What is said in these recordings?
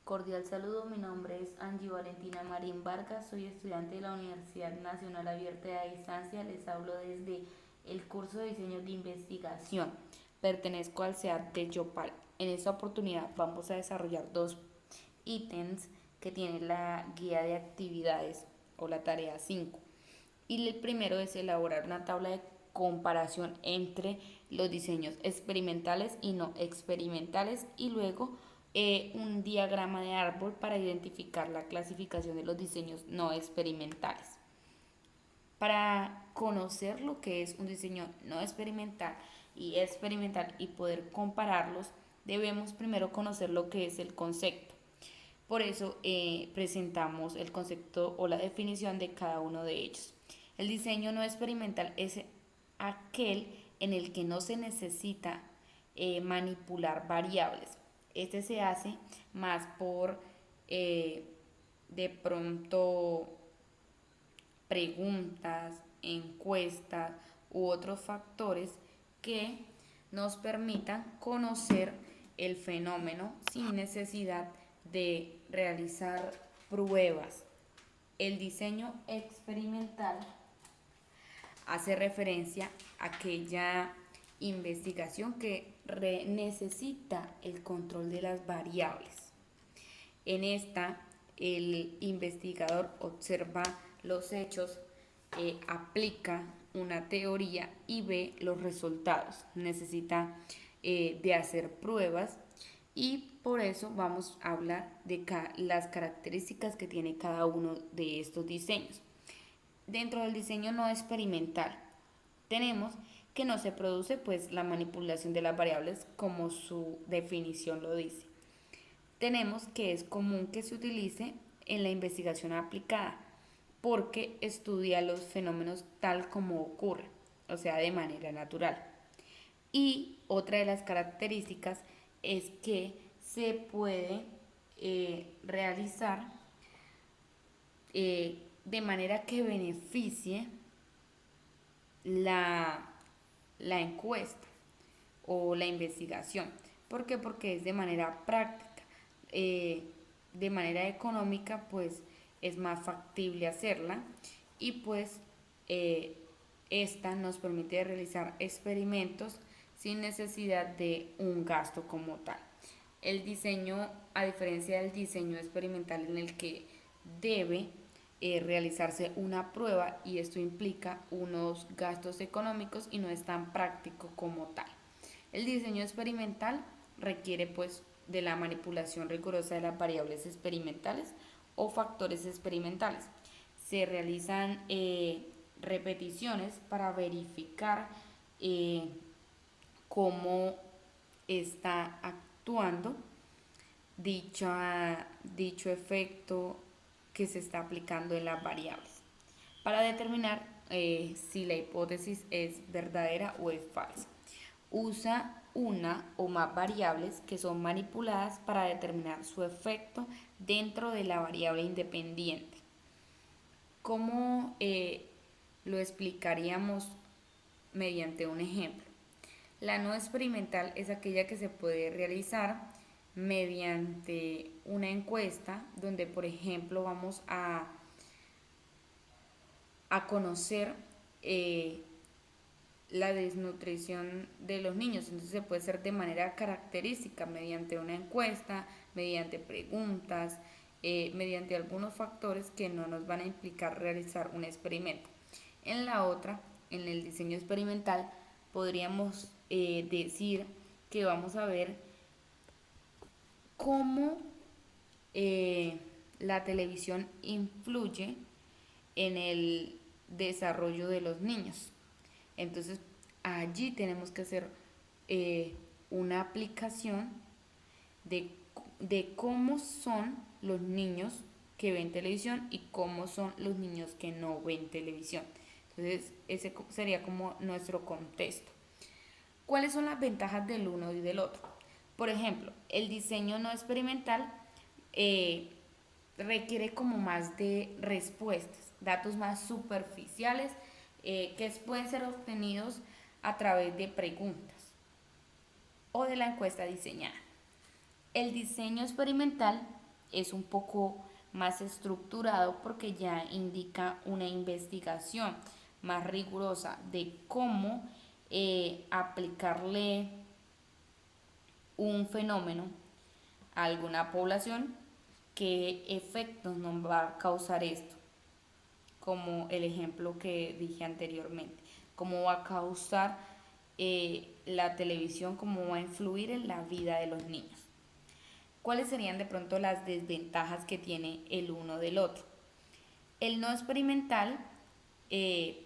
Cordial saludo, mi nombre es Angie Valentina Marín Vargas, soy estudiante de la Universidad Nacional Abierta de Distancia, les hablo desde el curso de diseño de investigación. Pertenezco al CEAT de Yopal. En esta oportunidad vamos a desarrollar dos ítems que tiene la guía de actividades o la tarea 5. Y el primero es elaborar una tabla de comparación entre los diseños experimentales y no experimentales y luego un diagrama de árbol para identificar la clasificación de los diseños no experimentales. Para conocer lo que es un diseño no experimental y poder compararlos, debemos primero conocer lo que es el concepto. Por eso presentamos el concepto o la definición de cada uno de ellos. El diseño no experimental es aquel en el que no se necesita manipular variables. Este se hace más por de pronto preguntas, encuestas u otros factores que nos permitan conocer el fenómeno sin necesidad de realizar pruebas. El diseño experimental hace referencia a aquella investigación que necesita el control de las variables. En esta, el investigador observa los hechos, aplica una teoría y ve los resultados. Necesita de hacer pruebas y por eso vamos a hablar de las características que tiene cada uno de estos diseños. Dentro del diseño no experimental tenemos que no se produce pues la manipulación de las variables como su definición lo dice. Tenemos que es común que se utilice en la investigación aplicada porque estudia los fenómenos tal como ocurren, o sea, de manera natural. Y otra de las características es que se puede realizar de manera que beneficie la, la encuesta o la investigación. ¿Por qué? Porque es de manera práctica. De manera económica, pues es más factible hacerla y pues esta nos permite realizar experimentos sin necesidad de un gasto como tal. El diseño, a diferencia del diseño experimental en el que debe realizarse una prueba y esto implica unos gastos económicos y no es tan práctico como tal. El diseño experimental requiere pues de la manipulación rigurosa de las variables experimentales o factores experimentales. Se realizan repeticiones para verificar eh, cómo está actuando dicho efecto que se está aplicando en las variables para determinar si la hipótesis es verdadera o es falsa. Usa una o más variables que son manipuladas para determinar su efecto dentro de la variable independiente. ¿Cómo lo explicaríamos mediante un ejemplo? La no experimental es aquella que se puede realizar mediante una encuesta donde, por ejemplo, vamos a conocer la desnutrición de los niños. Entonces se puede hacer de manera característica mediante una encuesta, mediante preguntas, mediante algunos factores que no nos van a implicar realizar un experimento. En la otra, en el diseño experimental, podríamos decir que vamos a ver cómo la televisión influye en el desarrollo de los niños. Entonces, allí tenemos que hacer una aplicación de, de cómo son los niños que ven televisión y cómo son los niños que no ven televisión. Entonces, ese sería como nuestro contexto. ¿Cuáles son las ventajas del uno y del otro? Por ejemplo, el diseño no experimental eh, requiere como más de respuestas, datos más superficiales que pueden ser obtenidos a través de preguntas o de la encuesta diseñada. El diseño experimental es un poco más estructurado porque ya indica una investigación más rigurosa de cómo aplicarle un fenómeno a alguna población, qué efectos nos va a causar esto, como el ejemplo que dije anteriormente, cómo va a causar la televisión, cómo va a influir en la vida de los niños. ¿Cuáles serían de pronto las desventajas que tiene el uno del otro? El no experimental,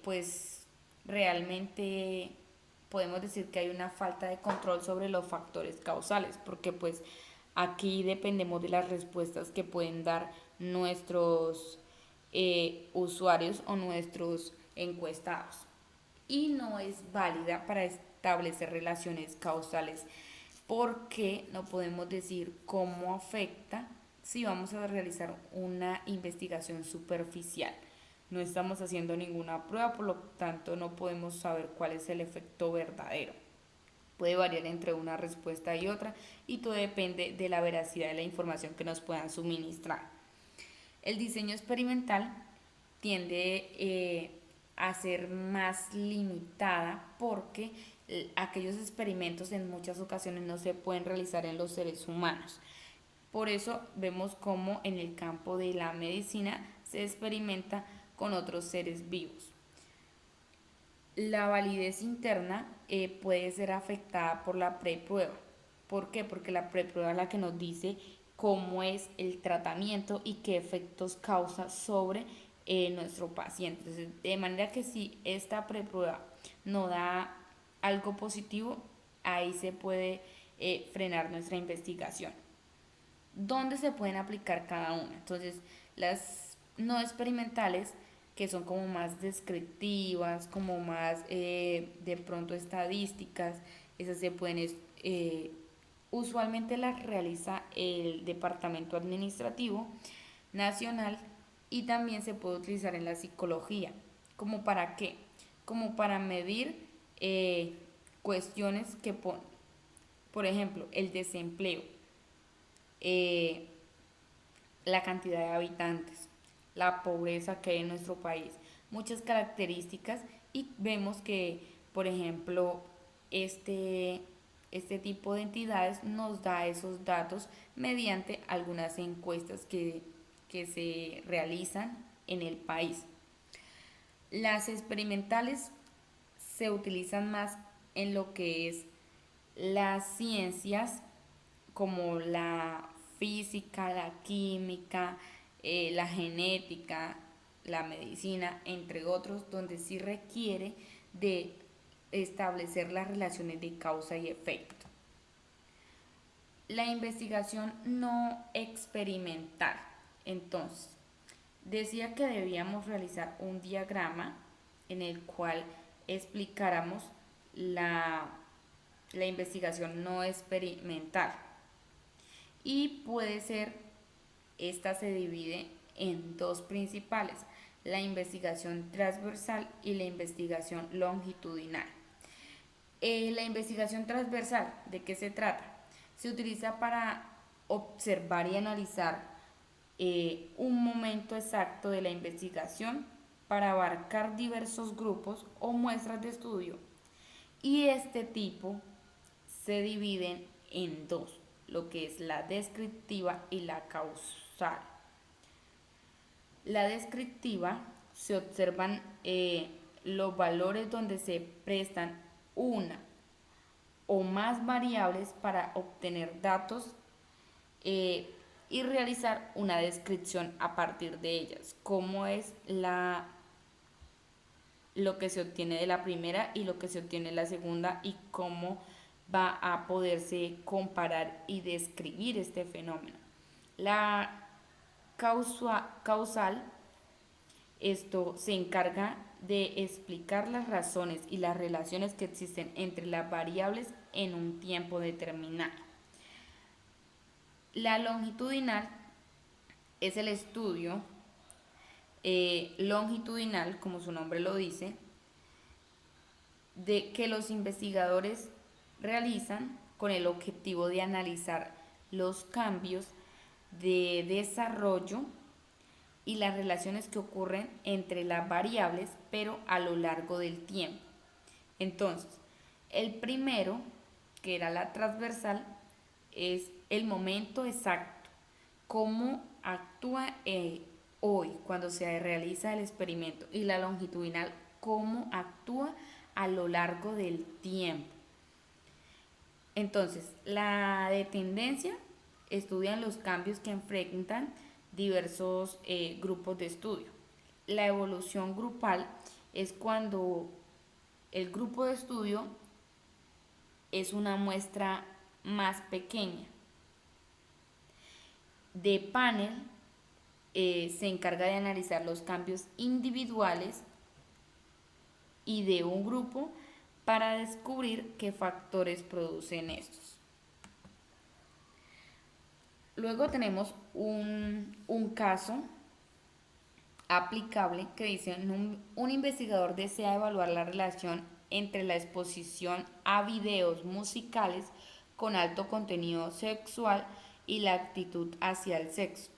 pues realmente podemos decir que hay una falta de control sobre los factores causales, porque pues aquí dependemos de las respuestas que pueden dar nuestros usuarios o nuestros encuestados. Y no es válida para establecer relaciones causales porque no podemos decir cómo afecta si vamos a realizar una investigación superficial. No estamos haciendo ninguna prueba, por lo tanto no podemos saber cuál es el efecto verdadero. Puede variar entre una respuesta y otra y todo depende de la veracidad de la información que nos puedan suministrar. El diseño experimental tiende a ser más limitada porque aquellos experimentos en muchas ocasiones no se pueden realizar en los seres humanos. Por eso vemos cómo en el campo de la medicina se experimenta con otros seres vivos. La validez interna puede ser afectada por la preprueba. ¿Por qué? Porque la preprueba es la que nos dice cómo es el tratamiento y qué efectos causa sobre nuestro paciente. Entonces, de manera que si esta preprueba no da algo positivo, ahí se puede frenar nuestra investigación. ¿Dónde se pueden aplicar cada una? Entonces, las no experimentales, que son como más descriptivas, como más de pronto estadísticas, esas se pueden, usualmente las realiza el Departamento Administrativo Nacional y también se puede utilizar en la psicología. ¿Como para qué? Como para medir cuestiones que, por ejemplo, el desempleo, eh, la cantidad de habitantes, la pobreza que hay en nuestro país, muchas características y vemos que, por ejemplo, este tipo de entidades nos da esos datos mediante algunas encuestas que se realizan en el país. Las experimentales se utilizan más en lo que es las ciencias como la física, la química, la genética, la medicina, entre otros, donde sí requiere de establecer las relaciones de causa y efecto. La investigación no experimental. Entonces, decía que debíamos realizar un diagrama en el cual explicáramos la investigación no experimental. Y puede ser, esta se divide en dos principales, la investigación transversal y la investigación longitudinal. La investigación transversal, ¿de qué se trata? Se utiliza para observar y analizar un momento exacto de la investigación para abarcar diversos grupos o muestras de estudio. Y este tipo se dividen en dos, lo que es la descriptiva y la causal. La descriptiva se observan los valores donde se prestan una o más variables para obtener datos y realizar una descripción a partir de ellas, cómo es lo que se obtiene de la primera y lo que se obtiene de la segunda y cómo va a poderse comparar y describir este fenómeno. La causal, esto se encarga de explicar las razones y las relaciones que existen entre las variables en un tiempo determinado. La longitudinal es el estudio longitudinal, como su nombre lo dice, de que los investigadores realizan con el objetivo de analizar los cambios de desarrollo y las relaciones que ocurren entre las variables, pero a lo largo del tiempo. Entonces, el primero, que era la transversal, es el momento exacto, cómo actúa hoy cuando se realiza el experimento, y la longitudinal, cómo actúa a lo largo del tiempo. Entonces, la de tendencia estudian los cambios que enfrentan diversos grupos de estudio. La evolución grupal es cuando el grupo de estudio es una muestra más pequeña. De panel se encarga de analizar los cambios individuales y de un grupo para descubrir qué factores producen estos. Luego tenemos un caso aplicable que dice: un investigador desea evaluar la relación entre la exposición a videos musicales con alto contenido sexual y la actitud hacia el sexo.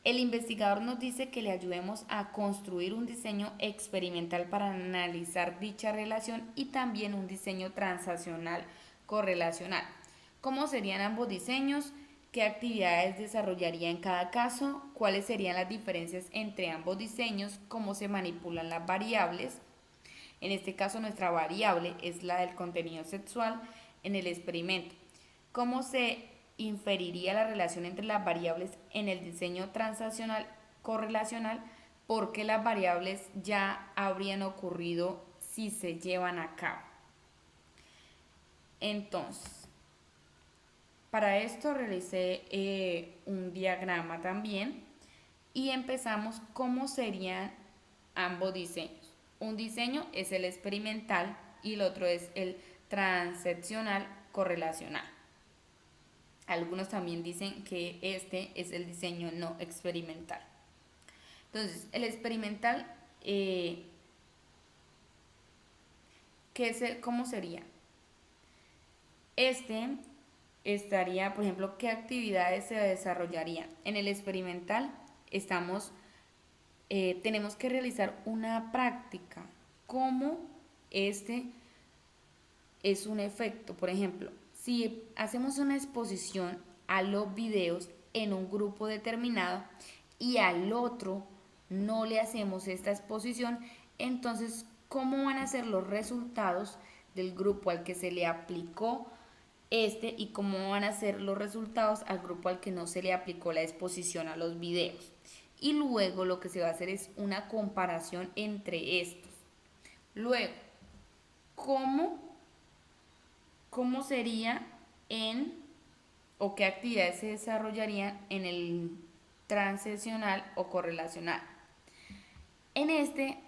El investigador nos dice que le ayudemos a construir un diseño experimental para analizar dicha relación y también un diseño transaccional correlacional. ¿Cómo serían ambos diseños? ¿Qué actividades desarrollaría en cada caso? ¿Cuáles serían las diferencias entre ambos diseños? ¿Cómo se manipulan las variables? En este caso, nuestra variable es la del contenido sexual en el experimento. ¿Cómo se inferiría la relación entre las variables en el diseño transaccional correlacional? Porque las variables ya habrían ocurrido si se llevan a cabo. Entonces, para esto realicé un diagrama también y empezamos cómo serían ambos diseños. Un diseño es el experimental y el otro es el transaccional correlacional. Algunos también dicen que este es el diseño no experimental. Entonces, el experimental, ¿cómo sería? Este estaría, por ejemplo, ¿qué actividades se desarrollarían? En el experimental tenemos que realizar una práctica. ¿Cómo este es un efecto? Por ejemplo, si hacemos una exposición a los videos en un grupo determinado y al otro no le hacemos esta exposición, entonces, ¿cómo van a ser los resultados del grupo al que se le aplicó y cómo van a ser los resultados al grupo al que no se le aplicó la exposición a los videos? Y luego lo que se va a hacer es una comparación entre estos. Luego, ¿cómo sería o qué actividades se desarrollarían en el transaccional o correlacional? En este,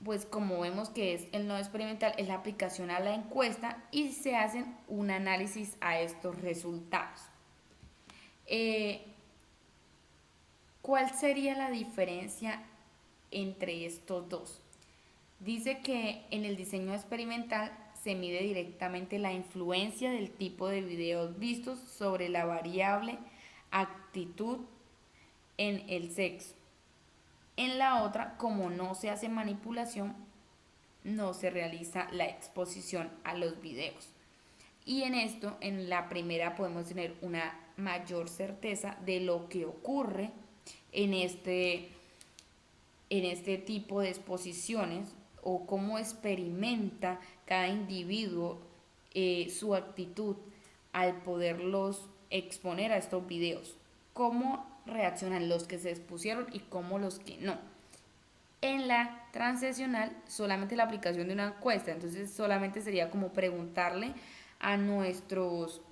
pues como vemos que es el no experimental, es la aplicación a la encuesta y se hacen un análisis a estos resultados. ¿Cuál sería la diferencia entre estos dos? Dice que en el diseño experimental se mide directamente la influencia del tipo de videos vistos sobre la variable actitud en el sexo. En la otra, como no se hace manipulación, no se realiza la exposición a los videos. Y en esto, en la primera podemos tener una mayor certeza de lo que ocurre en este tipo de exposiciones o cómo experimenta cada individuo su actitud al poderlos exponer a estos videos, cómo reaccionan los que se expusieron y cómo los que no. En la transaccional solamente la aplicación de una encuesta, entonces solamente sería como preguntarle a nuestros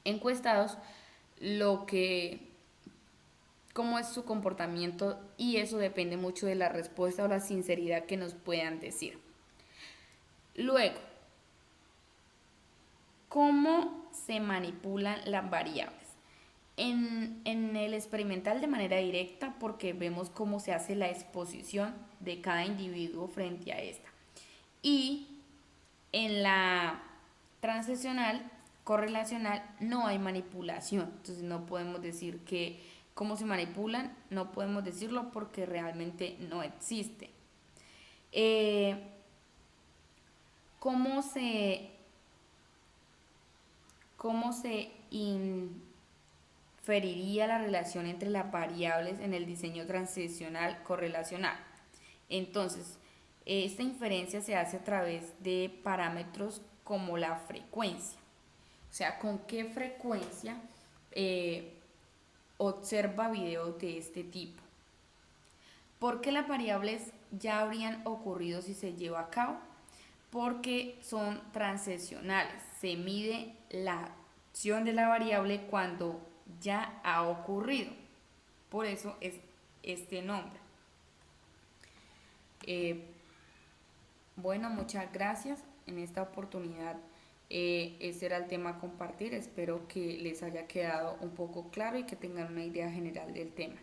encuestados cómo es su comportamiento, y eso depende mucho de la respuesta o la sinceridad que nos puedan decir. Luego, ¿cómo se manipulan las variables? En el experimental de manera directa, porque vemos cómo se hace la exposición de cada individuo frente a esta. Y en la transaccional correlacional no hay manipulación, entonces no podemos decir que cómo se manipulan, no podemos decirlo porque realmente no existe. Eh, ¿Cómo se, cómo se inferiría la relación entre las variables en el diseño transicional correlacional? Entonces, esta inferencia se hace a través de parámetros como la frecuencia. O sea, con qué frecuencia observa videos de este tipo. ¿Por qué las variables ya habrían ocurrido si se lleva a cabo? Porque son transicionales. Se mide la acción de la variable cuando ya ha ocurrido. Por eso es este nombre. Eh, bueno, muchas gracias. En esta oportunidad ese era el tema a compartir. Espero que les haya quedado un poco claro y que tengan una idea general del tema.